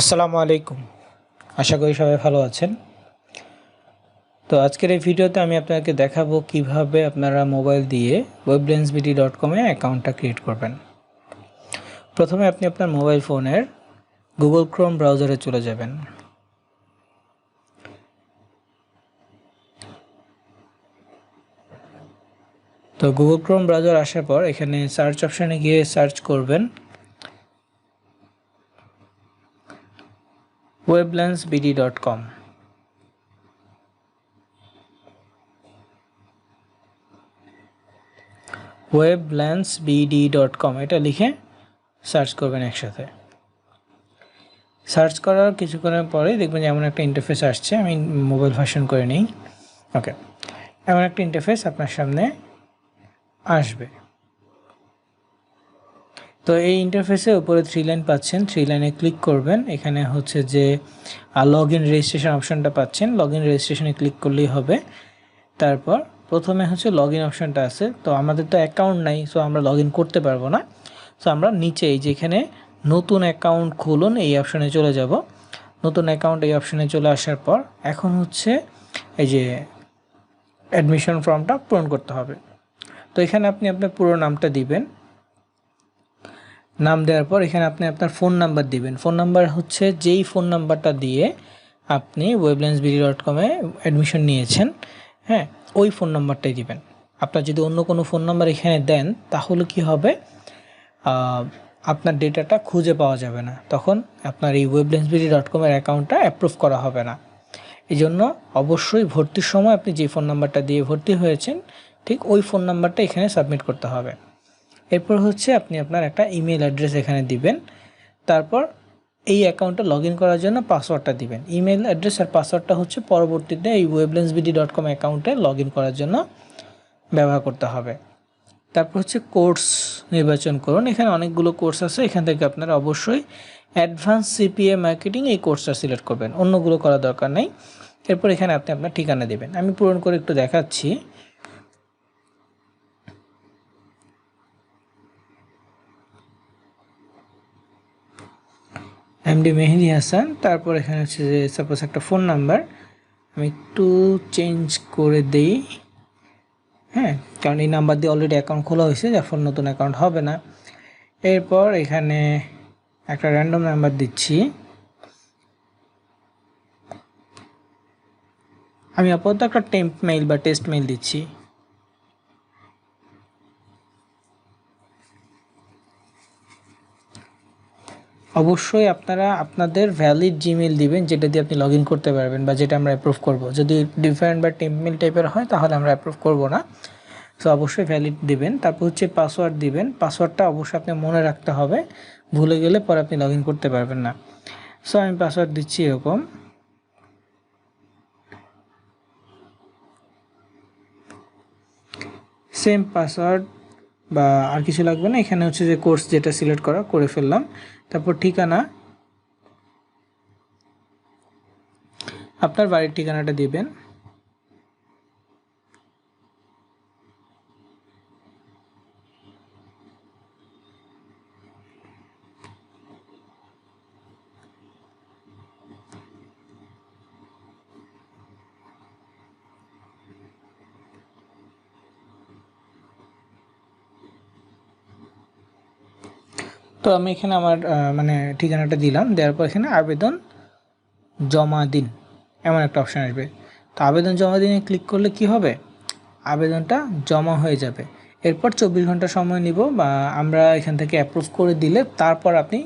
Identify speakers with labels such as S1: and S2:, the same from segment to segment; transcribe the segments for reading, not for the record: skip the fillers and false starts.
S1: আসসালামু আলাইকুম। আশা করি সবাই ভালো আছেন। তো আজকের এই ভিডিওতে আমি আপনাকে দেখাবো কিভাবে আপনারা মোবাইল দিয়ে weblendsbd.com এ অ্যাকাউন্টটা ক্রিয়েট করবেন। প্রথমে আপনি আপনার মোবাইল ফোনের গুগল ক্রোম ব্রাউজারে চলে যাবেন। তো গুগল ক্রোম ব্রাউজার আসার পর এখানে সার্চ অপশানে গিয়ে সার্চ করবেন weblendsbd.com। weblendsbd.com এটা লিখে সার্চ করবেন একসাথে। সার্চ করার কিছুক্ষণের পরে দেখবেন যে এমন একটা ইন্টারফেস আসছে। আমি মোবাইল ভার্সন করে নিই। ওকে, এমন একটা ইন্টারফেস আপনার সামনে আসবে। তো এই ইন্টারফেসে উপরে 3 লাইন পাচ্ছেন, 3 লাইনে ক্লিক করবেন। এখানে হচ্ছে যে লগ ইন রেজিস্ট্রেশন অপশানটা পাচ্ছেন, লগ ইন রেজিস্ট্রেশনে ক্লিক করলেই হবে। তারপর প্রথমে হচ্ছে লগ ইন অপশানটা আছে। তো আমাদের তো অ্যাকাউন্ট নাই, সো আমরা লগ ইন করতে পারবো না। সো আমরা নিচে এই যেখানে নতুন অ্যাকাউন্ট খুলুন এই অপশানে চলে যাব। নতুন অ্যাকাউন্ট এই অপশানে চলে আসার পর এখন হচ্ছে এই যে অ্যাডমিশন ফর্মটা পূরণ করতে হবে। তো এখানে আপনি আপনার পুরো নামটা দিবেন। নাম দেওয়ার পর এখানে আপনি আপনার ফোন নাম্বার দিবেন। ফোন নাম্বার হচ্ছে যেই ফোন নাম্বারটা দিয়ে আপনি weblendsbd.com এ অ্যাডমিশন নিয়েছেন, হ্যাঁ, ওই ফোন নাম্বারটাই দিবেন। আপনার যদি অন্য কোনো ফোন নাম্বার এখানে দেন তাহলে কি হবে, আপনার ডেটাটা খুঁজে পাওয়া যাবে না, তখন আপনার এই weblendsbd.com এর অ্যাকাউন্টটা অ্যাপ্রুভ করা হবে না। এই জন্য অবশ্যই ভর্তির সময় আপনি যে ফোন নাম্বারটা দিয়ে ভর্তি হয়েছেন ঠিক ওই ফোন নাম্বারটা এখানে সাবমিট করতে হবে। এরপর হচ্ছে আপনি আপনার একটা ইমেল অ্যাড্রেস এখানে দিবেন। তারপর এই অ্যাকাউন্টে লগ ইন করার জন্য পাসওয়ার্ডটা দিবেন। ইমেল অ্যাড্রেস আর পাসওয়ার্ডটা হচ্ছে পরবর্তীতে এই weblendsbd.com অ্যাকাউন্টে লগ ইন করার জন্য ব্যবহার করতে হবে। তারপর হচ্ছে কোর্স নির্বাচন করুন। এখানে অনেকগুলো কোর্স আছে, এখান থেকে আপনারা অবশ্যই অ্যাডভান্স সিপিএ মার্কেটিং এই কোর্সটা সিলেক্ট করবেন, অন্যগুলো করার দরকার নেই। এরপর এখানে আপনি আপনার ঠিকানা দেবেন। আমি পূরণ করে একটু দেখাচ্ছি। এমডি মেহেদি হাসান। তারপর এখানে হচ্ছে যে সাপোজ একটা ফোন নাম্বার আমি একটু চেঞ্জ করে দেই, হ্যাঁ, কারণ এই নাম্বার দিয়ে অলরেডি অ্যাকাউন্ট খোলা হয়েছে, যার ফলে নতুন অ্যাকাউন্ট হবে না। এরপর এখানে একটা র্যান্ডম নাম্বার দিচ্ছি। আমি আপাতত একটা টেম্প মেইল বা টেস্ট মেইল দিচ্ছি। অবশ্যই আপনারা আপনাদের ভ্যালিড জিমেল দিবেন, যেটা দিয়ে আপনি লগ ইন করতে পারবেন বা যেটা আমরা অ্যাপ্রুভ করব। যদি ডিফারেন্ট বা টেম্প মেইল টাইপের হয় তাহলে আমরা অ্যাপ্রুভ করব না। সো অবশ্যই ভ্যালিড দিবেন। তারপর হচ্ছে পাসওয়ার্ড দিবেন। পাসওয়ার্ডটা অবশ্যই আপনি মনে রাখতে হবে, ভুলে গেলে পরে আপনি লগ ইন করতে পারবেন না। সো আমি পাসওয়ার্ড দিচ্ছি এরকম। সেম পাসওয়ার্ড বা আর কিছু লাগবে না। এখানে হচ্ছে যে কোর্স যেটা সিলেক্ট করা করে ফেললাম। তারপর ঠিকানা, আপনার বাড়ির ঠিকানাটা দিবেন। তো আমি এখানে আমার মানে ঠিকানাটা দিলাম। দেওয়ার পর এখানে আবেদন জমা দিন এমন একটা অপশান আসবে। তো আবেদন জমা দিনে ক্লিক করলে কি হবে, আবেদনটা জমা হয়ে যাবে। এরপর 24 ঘন্টা সময় নিব বা আমরা এখান থেকে অ্যাপ্রুভ করে দিলে তারপর আপনি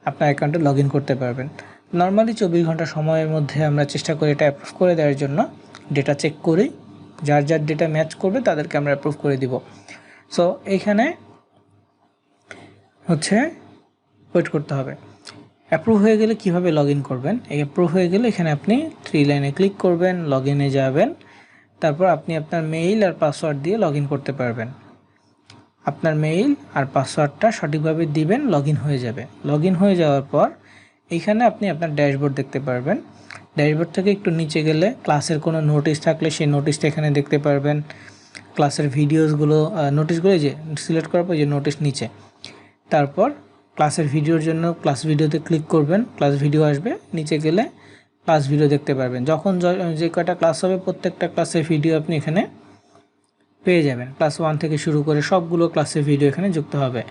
S1: আপনার অ্যাকাউন্টে লগ ইন করতে পারবেন। নর্মালি 24 ঘন্টা সময়ের মধ্যে আমরা চেষ্টা করি এটা অ্যাপ্রুভ করে দেওয়ার জন্য। ডেটা চেক করি, যার যার ডেটা ম্যাচ করবে তাদেরকে আমরা অ্যাপ্রুভ করে দিব। সো এইখানে হচ্ছে ওয়েট করতে হবে। অ্যাপ্রুভ হয়ে গেলে কিভাবে লগ ইন করবেন, এই অ্যাপ্রুভ হয়ে গেলে এখানে আপনি 3 লাইনে ক্লিক করবেন, লগ ইনে যাবেন। তারপর আপনি আপনার মেইল আর পাসওয়ার্ড দিয়ে লগ ইন করতে পারবেন। আপনার মেইল আর পাসওয়ার্ডটা সঠিকভাবে দিবেন, লগ ইন হয়ে যাবে। লগ ইন হয়ে যাওয়ার পর এইখানে আপনি আপনার ড্যাশবোর্ড দেখতে পারবেন। ড্যাশবোর্ড থেকে একটু নিচে গেলে ক্লাসের কোনো নোটিশ থাকলে সেই নোটিশটা এখানে দেখতে পারবেন। ক্লাসের ভিডিওসগুলো নোটিশগুলো যে সিলেক্ট করার পর যে নোটিশ নিচে, তারপর ক্লাসের ভিডিওর জন্য ক্লাস ভিডিওতে ক্লিক করবেন, ক্লাস ভিডিও আসবে, নিচে গেলে ক্লাস ভিডিও দেখতে পারবেন। যখন যে কয়টা ক্লাস হবে প্রত্যেকটা ক্লাসের ভিডিও আপনি এখানে পেয়ে যাবেন। ক্লাস 1 থেকে শুরু করে সবগুলো ক্লাসের ভিডিও এখানে যুক্ত হবে।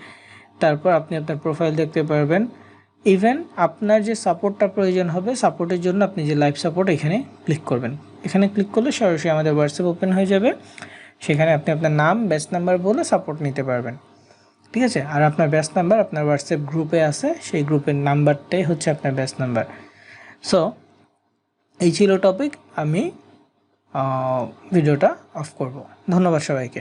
S1: তারপর আপনি আপনার প্রোফাইল দেখতে পারবেন। ইভেন আপনার যে সাপোর্টটা প্রয়োজন হবে, সাপোর্টের জন্য আপনি যে লাইভ সাপোর্ট এখানে ক্লিক করবেন। এখানে ক্লিক করলে সরাসরি আমাদের হোয়াটসঅ্যাপ ওপেন হয়ে যাবে। সেখানে আপনি আপনার নাম, ব্যাচ নাম্বার বলে সাপোর্ট নিতে পারবেন, ঠিক আছে। আর আপনার ব্যাচ নাম্বার আপনার হোয়াটসঅ্যাপ গ্রুপে আছে, সেই গ্রুপের নাম্বারটাই হচ্ছে আপনার ব্যাচ নাম্বার। সো এই ছিল টপিক। আমি ভিডিওটা অফ করব। ধন্যবাদ সবাইকে।